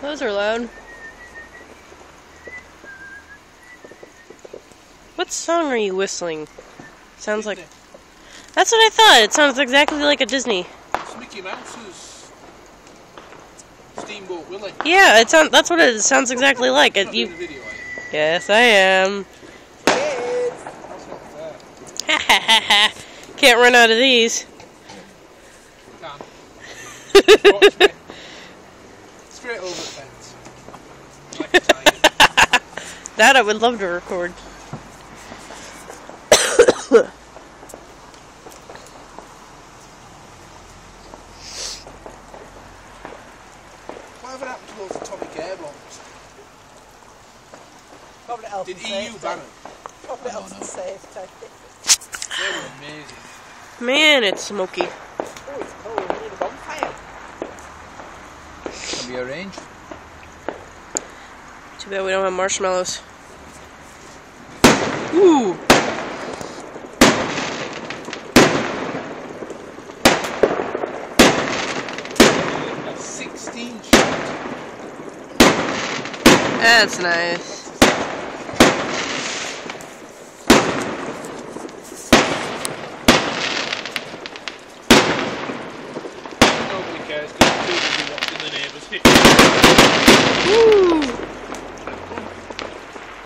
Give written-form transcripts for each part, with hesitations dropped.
Those are loud. What song are you whistling? Sounds like... That's what I thought. It sounds exactly like a Disney. It's Mickey Mouse's Steamboat Willie. Yeah, that's what it sounds exactly like. You're not doing a video, are you? Yes, I am. That's not fair. Ha ha ha ha. Can't run out of these. Can't. Watch me. Straight over the fence. Like a tiger. That I would love to record. Whatever happened to those atomic air bombs? Probably health Did and EU safety. ban them? Probably health and safety. They were amazing. Man, it's smoky. Oh, it's cold. We need a bonfire. Can be arranged. Too bad we don't have marshmallows. Ooh! 16 shots. That's nice. Nobody cares because the people will be watching the neighbours hit. Woo!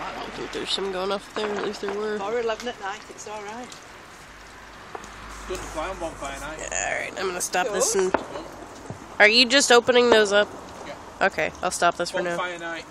I don't think there's some going off there, at least there were. 4 or 11 at night, it's alright. Don't fly on Bonfire Night. Alright, I'm gonna stop this and... Are you just opening those up? Yeah. Okay, I'll stop this for now. Bonfire Night.